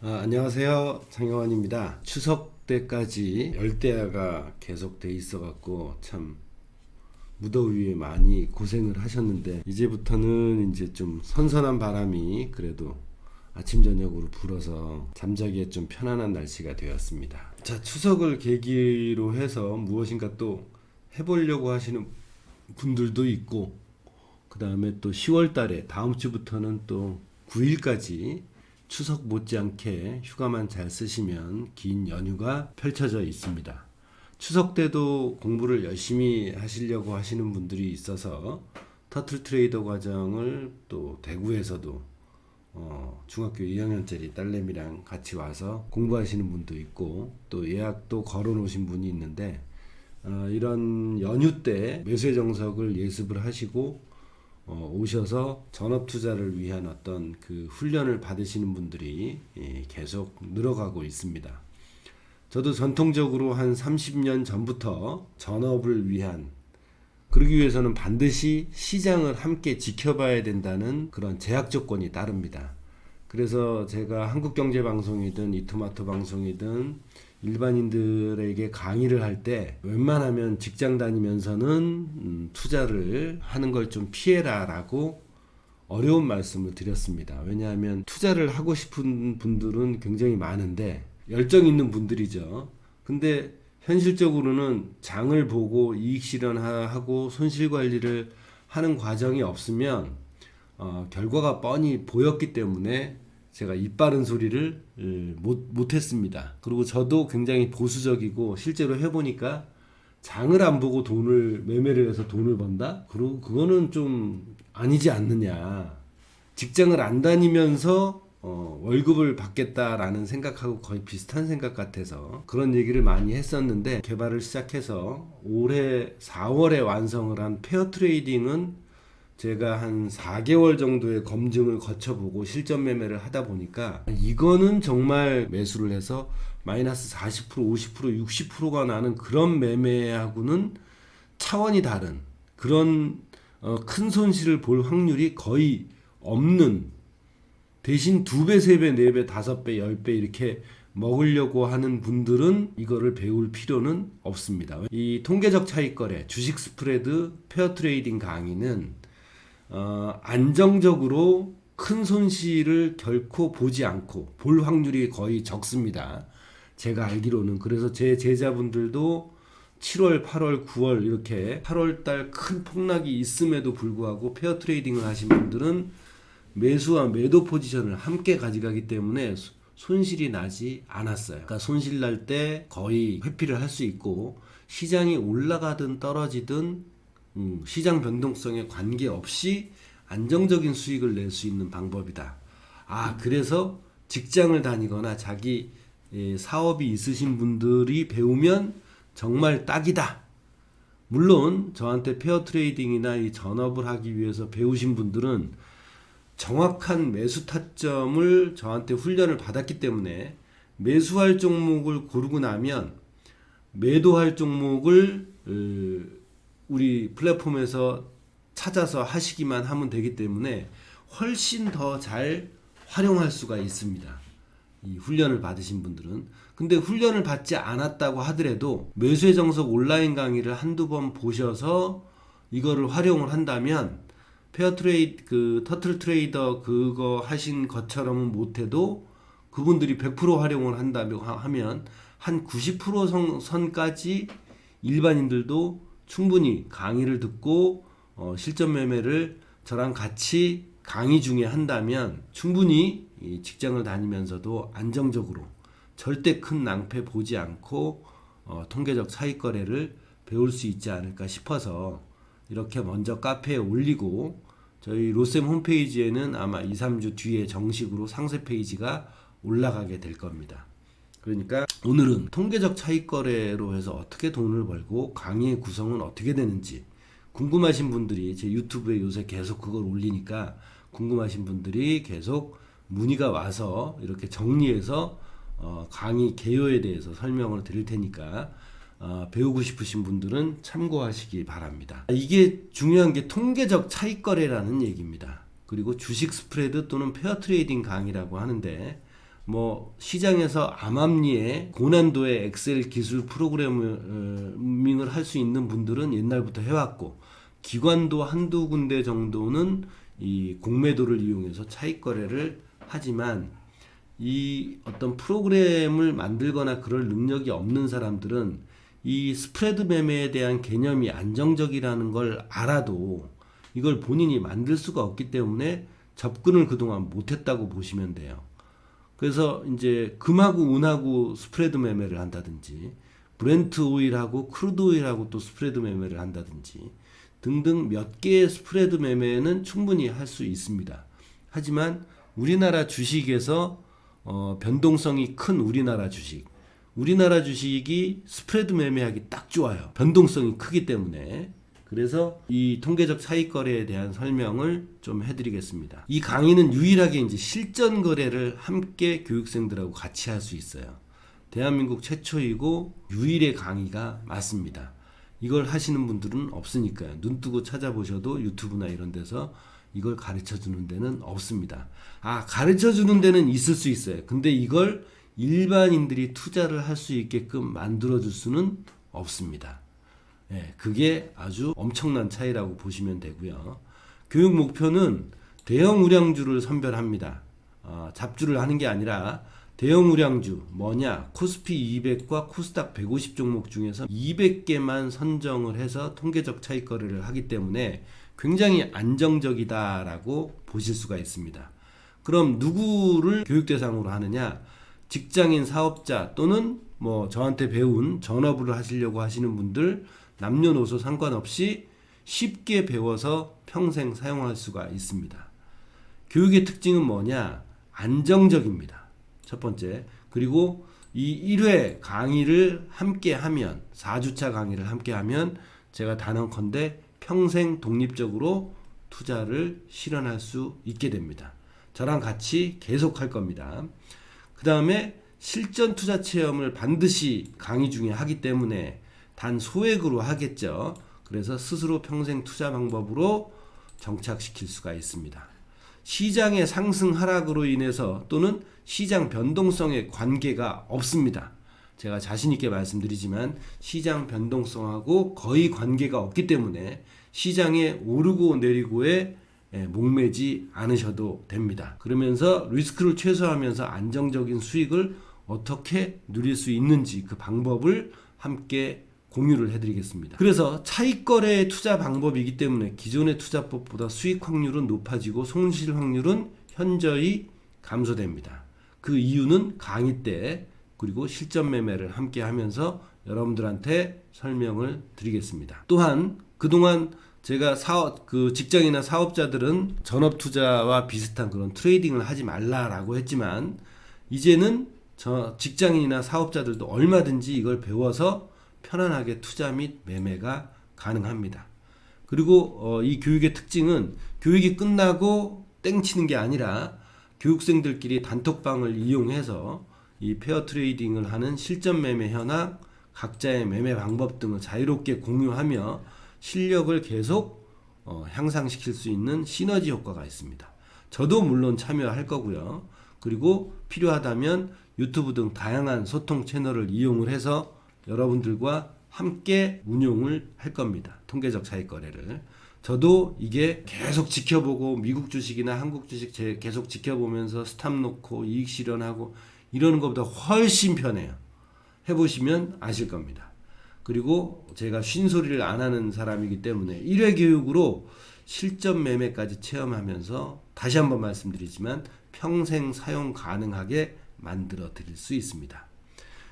안녕하세요. 장영환입니다. 추석 때까지 열대야가 계속돼 있어갖고 참 무더위에 많이 고생을 하셨는데 이제부터는 이제 좀 선선한 바람이 그래도 아침 저녁으로 불어서 잠자기에 좀 편안한 날씨가 되었습니다. 자, 추석을 계기로 해서 무엇인가 또 해보려고 하시는 분들도 있고, 그 다음에 또 10월 달에 다음 주부터는 또 9일까지 추석 못지않게 휴가만 잘 쓰시면 긴 연휴가 펼쳐져 있습니다. 추석 때도 공부를 열심히 하시려고 하시는 분들이 있어서 터틀 트레이더 과정을 또 대구에서도 중학교 2학년짜리 딸내미랑 같이 와서 공부하시는 분도 있고, 또 예약도 걸어 놓으신 분이 있는데, 이런 연휴 때 매수의 정석을 예습을 하시고 오셔서 전업 투자를 위한 어떤 그 훈련을 받으시는 분들이 계속 늘어가고 있습니다. 저도 전통적으로 한 30년 전부터 전업을 위한, 그러기 위해서는 반드시 시장을 함께 지켜봐야 된다는 그런 제약 조건이 따릅니다. 그래서 제가 한국경제방송이든 이토마토 방송이든 일반인들에게 강의를 할 때 웬만하면 직장 다니면서는 투자를 하는 걸 좀 피해라 라고 어려운 말씀을 드렸습니다. 왜냐하면 투자를 하고 싶은 분들은 굉장히 많은데 열정 있는 분들이죠. 근데 현실적으로는 장을 보고 이익 실현하고 손실 관리를 하는 과정이 없으면 결과가 뻔히 보였기 때문에 제가 입 바른 소리를 못했습니다. 그리고 저도 굉장히 보수적이고 실제로 해보니까 장을 안 보고 매매를 해서 돈을 번다? 그리고 그거는 좀 아니지 않느냐. 직장을 안 다니면서 월급을 받겠다라는 생각하고 거의 비슷한 생각 같아서 그런 얘기를 많이 했었는데, 개발을 시작해서 올해 4월에 완성을 한 페어 트레이딩은 제가 한 4개월 정도의 검증을 거쳐보고 실전 매매를 하다 보니까 이거는 정말 매수를 해서 마이너스 40%, 50%, 60%가 나는 그런 매매하고는 차원이 다른 그런 큰 손실을 볼 확률이 거의 없는, 대신 2배, 3배, 4배, 5배, 10배 이렇게 먹으려고 하는 분들은 이거를 배울 필요는 없습니다. 이 통계적 차익거래, 주식 스프레드, 페어 트레이딩 강의는 안정적으로 큰 손실을 결코 보지 않고 볼 확률이 거의 적습니다. 제가 알기로는. 그래서 제 제자분들도 7월, 8월, 9월 이렇게 8월달 큰 폭락이 있음에도 불구하고 페어 트레이딩을 하신 분들은 매수와 매도 포지션을 함께 가져가기 때문에 손실이 나지 않았어요. 그러니까 손실 날 때 거의 회피를 할 수 있고, 시장이 올라가든 떨어지든 시장 변동성에 관계없이 안정적인 수익을 낼 수 있는 방법이다. 그래서 직장을 다니거나 자기 사업이 있으신 분들이 배우면 정말 딱이다. 물론 저한테 페어 트레이딩이나 이 전업을 하기 위해서 배우신 분들은 정확한 매수 타점을 저한테 훈련을 받았기 때문에 매수할 종목을 고르고 나면 매도할 종목을 우리 플랫폼에서 찾아서 하시기만 하면 되기 때문에 훨씬 더 잘 활용할 수가 있습니다. 이 훈련을 받으신 분들은. 근데 훈련을 받지 않았다고 하더라도 매수의 정석 온라인 강의를 한두 번 보셔서 이거를 활용을 한다면 페어 트레이드, 터틀 트레이더 그거 하신 것처럼은 못해도 그분들이 100% 활용을 한다고 하면 한 90% 선까지 일반인들도 충분히 강의를 듣고 실전 매매를 저랑 같이 강의 중에 한다면 충분히 이 직장을 다니면서도 안정적으로 절대 큰 낭패 보지 않고 통계적 차익 거래를 배울 수 있지 않을까 싶어서 이렇게 먼저 카페에 올리고, 저희 로쌤 홈페이지에는 아마 2, 3주 뒤에 정식으로 상세 페이지가 올라가게 될 겁니다. 그러니까 오늘은 통계적 차익 거래로 해서 어떻게 돈을 벌고 강의의 구성은 어떻게 되는지 궁금하신 분들이, 제 유튜브에 요새 계속 그걸 올리니까 궁금하신 분들이 계속 문의가 와서 이렇게 정리해서 강의 개요에 대해서 설명을 드릴 테니까 배우고 싶으신 분들은 참고하시기 바랍니다. 이게 중요한 게 통계적 차익 거래라는 얘기입니다. 그리고 주식 스프레드 또는 페어 트레이딩 강의라고 하는데, 뭐 시장에서 암암리에 고난도의 엑셀 기술 프로그래밍을 할 수 있는 분들은 옛날부터 해왔고, 기관도 한두 군데 정도는 이 공매도를 이용해서 차익 거래를 하지만, 이 어떤 프로그램을 만들거나 그럴 능력이 없는 사람들은 이 스프레드 매매에 대한 개념이 안정적이라는 걸 알아도 이걸 본인이 만들 수가 없기 때문에 접근을 그동안 못했다고 보시면 돼요. 그래서 이제 금하고 은하고 스프레드 매매를 한다든지, 브렌트 오일하고 크루드 오일하고 또 스프레드 매매를 한다든지 등등 몇 개의 스프레드 매매는 충분히 할 수 있습니다. 하지만 우리나라 주식에서 변동성이 큰 우리나라 주식이 스프레드 매매하기 딱 좋아요. 변동성이 크기 때문에. 그래서 이 통계적 차익 거래에 대한 설명을 좀 해드리겠습니다. 이 강의는 유일하게 이제 실전 거래를 함께 교육생들하고 같이 할 수 있어요. 대한민국 최초이고 유일의 강의가 맞습니다. 이걸 하시는 분들은 없으니까요. 눈 뜨고 찾아보셔도 유튜브나 이런 데서 이걸 가르쳐 주는 데는 없습니다. 가르쳐 주는 데는 있을 수 있어요. 근데 이걸 일반인들이 투자를 할 수 있게끔 만들어 줄 수는 없습니다. 그게 아주 엄청난 차이라고 보시면 되고요. 교육 목표는 대형 우량주를 선별합니다. 잡주를 하는 게 아니라 대형 우량주 뭐냐, 코스피 200과 코스닥 150 종목 중에서 200개만 선정을 해서 통계적 차익 거래를 하기 때문에 굉장히 안정적이다라고 보실 수가 있습니다. 그럼 누구를 교육 대상으로 하느냐? 직장인 사업자 또는 뭐 저한테 배운 전업을 하시려고 하시는 분들, 남녀노소 상관없이 쉽게 배워서 평생 사용할 수가 있습니다. 교육의 특징은 뭐냐? 안정적입니다. 첫 번째. 그리고 이 1회 강의를 함께 하면, 4주차 강의를 함께 하면 제가 단언컨대 평생 독립적으로 투자를 실현할 수 있게 됩니다. 저랑 같이 계속 할 겁니다. 그 다음에 실전 투자 체험을 반드시 강의 중에 하기 때문에 단 소액으로 하겠죠. 그래서 스스로 평생 투자 방법으로 정착시킬 수가 있습니다. 시장의 상승 하락으로 인해서 또는 시장 변동성에 관계가 없습니다. 제가 자신 있게 말씀드리지만 시장 변동성하고 거의 관계가 없기 때문에 시장에 오르고 내리고에 목매지 않으셔도 됩니다. 그러면서 리스크를 최소화하면서 안정적인 수익을 어떻게 누릴 수 있는지 그 방법을 함께 공유를 해드리겠습니다. 그래서 차익거래의 투자 방법이기 때문에 기존의 투자법보다 수익 확률은 높아지고 손실 확률은 현저히 감소됩니다. 그 이유는 강의 때 그리고 실전 매매를 함께 하면서 여러분들한테 설명을 드리겠습니다. 또한 그동안 제가 직장이나 사업자들은 전업 투자와 비슷한 그런 트레이딩을 하지 말라라고 했지만 이제는 직장인이나 사업자들도 얼마든지 이걸 배워서 편안하게 투자 및 매매가 가능합니다. 그리고 이 교육의 특징은 교육이 끝나고 땡치는 게 아니라 교육생들끼리 단톡방을 이용해서 이 페어 트레이딩을 하는 실전 매매 현황, 각자의 매매 방법 등을 자유롭게 공유하며 실력을 계속 향상시킬 수 있는 시너지 효과가 있습니다. 저도 물론 참여할 거고요. 그리고 필요하다면 유튜브 등 다양한 소통 채널을 이용을 해서 여러분들과 함께 운용을 할 겁니다. 통계적 차익 거래를. 저도 이게 계속 지켜보고 미국 주식이나 한국 주식 계속 지켜보면서 스탑 놓고 이익 실현하고 이러는 것보다 훨씬 편해요. 해보시면 아실 겁니다. 그리고 제가 쉰소리를 안 하는 사람이기 때문에 1회 교육으로 실전 매매까지 체험하면서 다시 한번 말씀드리지만 평생 사용 가능하게 만들어 드릴 수 있습니다.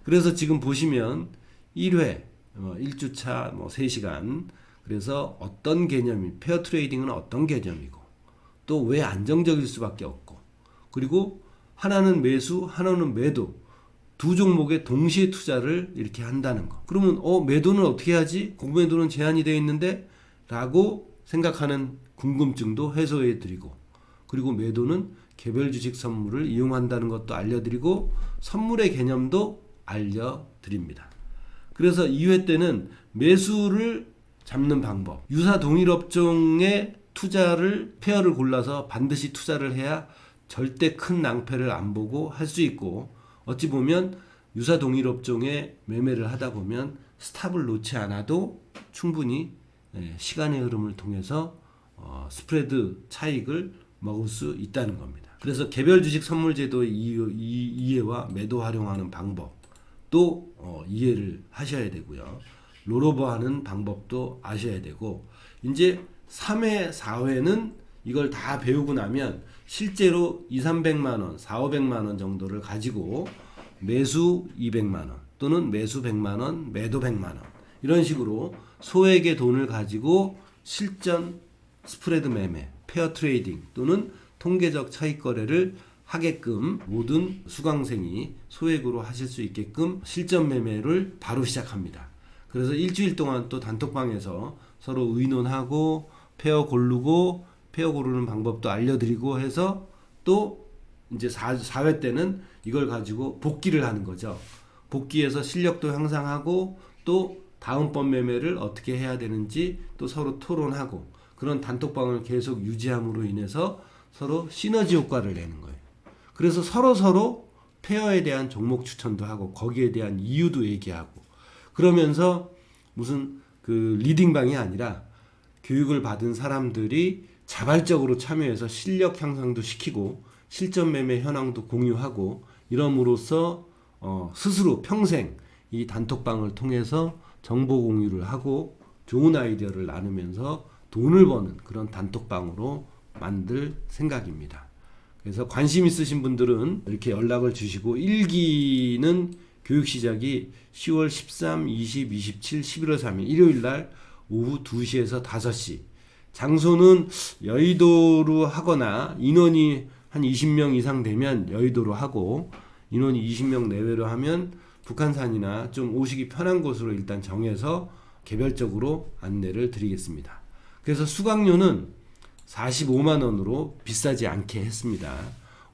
그래서 지금 보시면 1회 1주차 3시간, 그래서 어떤 개념이, 페어 트레이딩은 어떤 개념이고 또 왜 안정적일 수밖에 없고, 그리고 하나는 매수 하나는 매도, 두 종목에 동시에 투자를 이렇게 한다는 거. 그러면 매도는 어떻게 하지? 공매도는 제한이 되어 있는데? 라고 생각하는 궁금증도 해소해 드리고, 그리고 매도는 개별 주식 선물을 이용한다는 것도 알려드리고 선물의 개념도 알려드립니다. 그래서 2회 때는 매수를 잡는 방법, 유사 동일 업종의 투자를 페어를 골라서 반드시 투자를 해야 절대 큰 낭패를 안 보고 할 수 있고, 어찌 보면 유사 동일 업종에 매매를 하다 보면 스탑을 놓지 않아도 충분히 시간의 흐름을 통해서 스프레드 차익을 먹을 수 있다는 겁니다. 그래서 개별 주식 선물 제도의 이해와 매도 활용하는 방법도 이해를 하셔야 되고요. 롤오버 하는 방법도 아셔야 되고, 이제 3회, 4회는 이걸 다 배우고 나면 실제로 200~300만 원, 400~500만 원 정도를 가지고 매수 200만 원 또는 매수 100만 원, 매도 100만 원, 이런 식으로 소액의 돈을 가지고 실전 스프레드 매매, 페어 트레이딩 또는 통계적 차익 거래를 하게끔 모든 수강생이 소액으로 하실 수 있게끔 실전 매매를 바로 시작합니다. 그래서 일주일 동안 또 단톡방에서 서로 의논하고 페어 고르고, 페어 고르는 방법도 알려드리고 해서 또 이제 4회 때는 이걸 가지고 복기를 하는 거죠. 복기해서 실력도 향상하고 또 다음번 매매를 어떻게 해야 되는지 또 서로 토론하고, 그런 단톡방을 계속 유지함으로 인해서 서로 시너지 효과를 내는 거예요. 그래서 서로 페어에 대한 종목 추천도 하고 거기에 대한 이유도 얘기하고, 그러면서 무슨 그 리딩방이 아니라 교육을 받은 사람들이 자발적으로 참여해서 실력 향상도 시키고 실전 매매 현황도 공유하고, 이럼으로써 스스로 평생 이 단톡방을 통해서 정보 공유를 하고 좋은 아이디어를 나누면서 돈을 버는 그런 단톡방으로 만들 생각입니다. 그래서 관심 있으신 분들은 이렇게 연락을 주시고, 1기는 교육 시작이 10월 13, 20, 27, 11월 3일 일요일 날 오후 2시에서 5시, 장소는 여의도로 하거나 인원이 한 20명 이상 되면 여의도로 하고, 인원이 20명 내외로 하면 북한산이나 좀 오시기 편한 곳으로 일단 정해서 개별적으로 안내를 드리겠습니다. 그래서 수강료는 45만 원으로 비싸지 않게 했습니다.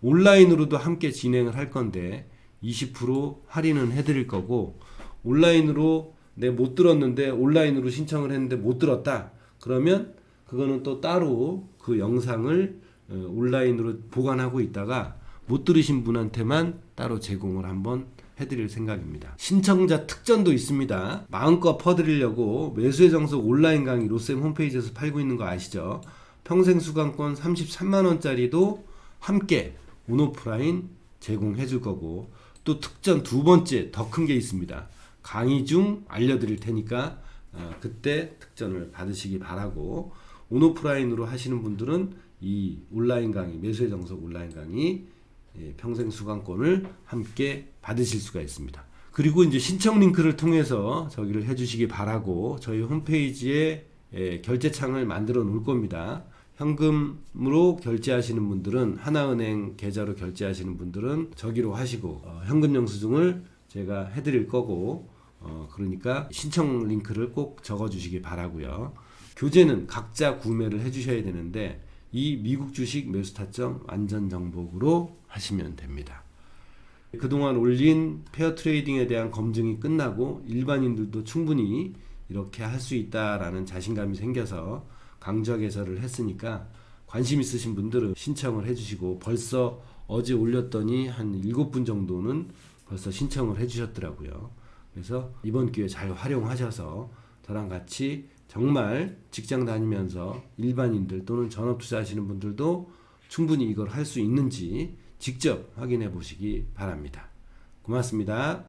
온라인으로도 함께 진행을 할 건데 20% 할인은 해드릴 거고, 온라인으로 내 못 들었는데 온라인으로 신청을 했는데 못 들었다 그러면 그거는 또 따로 그 영상을 온라인으로 보관하고 있다가 못 들으신 분한테만 따로 제공을 한번 해드릴 생각입니다. 신청자 특전도 있습니다. 마음껏 퍼드리려고 매수의 정석 온라인 강의 로쌤 홈페이지에서 팔고 있는 거 아시죠? 평생 수강권 33만원짜리도 함께 온오프라인 제공해 줄 거고, 또 특전 두 번째 더 큰 게 있습니다. 강의 중 알려드릴 테니까 그때 특전을 받으시기 바라고, 온오프라인으로 하시는 분들은 이 온라인 강의, 매수의 정석 온라인 강의 평생 수강권을 함께 받으실 수가 있습니다. 그리고 이제 신청 링크를 통해서 저기를 해주시기 바라고, 저희 홈페이지에 결제창을 만들어 놓을 겁니다. 현금으로 결제하시는 분들은 하나은행 계좌로 결제하시는 분들은 저기로 하시고, 현금 영수증을 제가 해드릴 거고, 그러니까 신청 링크를 꼭 적어주시기 바라고요. 교재는 각자 구매를 해주셔야 되는데 이 미국 주식 매수 타점 완전 정복으로 하시면 됩니다. 그동안 올린 페어 트레이딩에 대한 검증이 끝나고 일반인들도 충분히 이렇게 할 수 있다라는 자신감이 생겨서 강좌 개설을 했으니까 관심 있으신 분들은 신청을 해주시고, 벌써 어제 올렸더니 한 7분 정도는 벌써 신청을 해주셨더라고요. 그래서 이번 기회 잘 활용하셔서 저랑 같이 정말 직장 다니면서 일반인들 또는 전업 투자하시는 분들도 충분히 이걸 할 수 있는지 직접 확인해 보시기 바랍니다. 고맙습니다.